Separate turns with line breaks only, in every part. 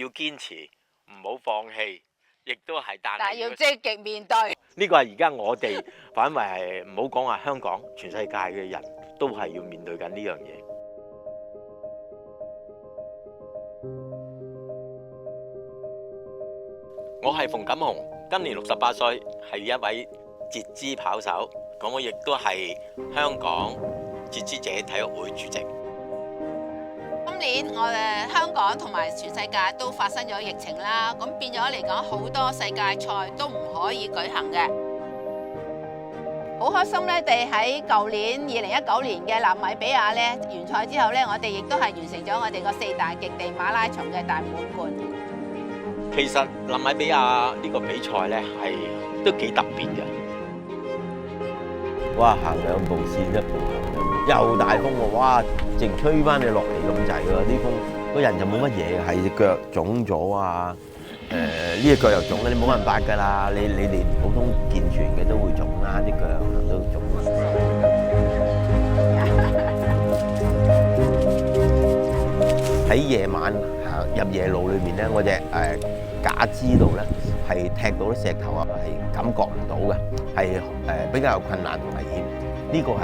要堅持，唔好放棄，亦都係但係
要積極面對。
呢個係而家我哋反為係唔好講話香港，全世界嘅人都係要面對緊呢樣嘢。我係馮錦雄，今年68歲，係一位截肢跑手，咁我亦都係香港截肢者體育會主席。
今年我哋香港同埋全世界都發生咗疫情啦，咁變咗嚟講，好多世界賽都唔可以舉行嘅。好開心咧，地喺舊年2019年嘅納米比亞咧完賽之後咧，我哋亦都係完成咗我哋個4大極地馬拉松嘅大滿貫。
其實納米比亞呢個比賽咧係都幾特別嘅。
哇！行兩步線一步行兩步，又大風喎！哇！淨吹翻你落嚟咁滯喎，啲風個人就冇乜嘢，係隻腳腫咗啊！呢隻腳又腫啦，你冇辦法㗎啦！你連普通健全嘅都會腫啦，啲腳都腫。喺夜晚行入夜路裏面咧，我隻假肢度咧係踢到啲石頭啊，係感覺唔到嘅，係比較困難同危險。呢個係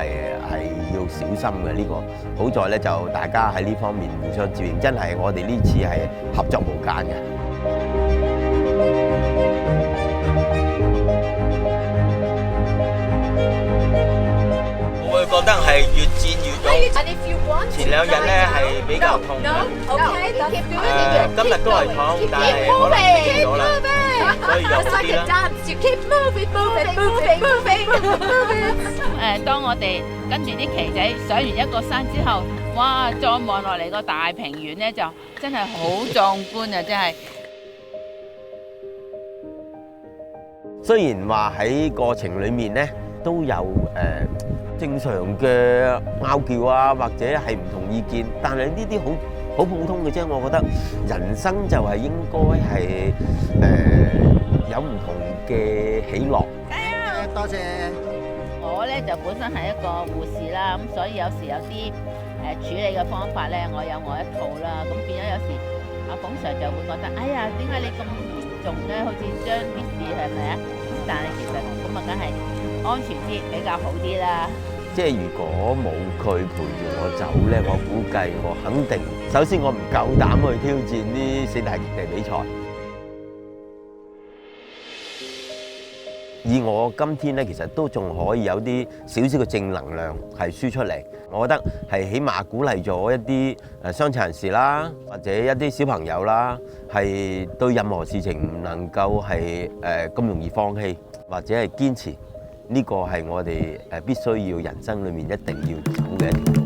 要小心嘅。呢個好在咧就大家喺呢方面互相照應，真係我哋呢次係合作無間嘅。
我會覺得係越戰越勇。前2日咧係比較痛嘅，今日都係痛，但係可能變咗啦，所以有啲啦。
當我哋跟住啲旗仔上完一個山之後，哇！再望落嚟個大平原咧，就真係好壯觀啊！真係。
雖然話喺過程裡面咧都有正常嘅拗撬啊，或者係唔同意見，但係呢啲好普通嘅啫。我覺得人生就係應該係有唔同嘅喜樂。多謝。
我咧就本身係一個護士啦，咁所以有時有啲處理嘅方法咧，我有我一套啦。咁變咗有時阿馮 Sir 就會覺得，哎呀，點解你咁嚴重咧？好似將啲事係咪啊？但係其實咁啊，梗係安全啲比較好啲啦。
即係如果冇佢陪住我走咧，我估計我肯定首先我唔夠膽去挑戰呢4大極地比賽。以我今天咧，其實都仲可以有啲少少嘅正能量係輸出嚟。我覺得係起碼鼓勵咗一啲傷殘人士啦，或者一啲小朋友啦，係對任何事情唔能夠係咁容易放棄，或者係堅持。呢個係我哋必須要人生裏面一定要走嘅一條。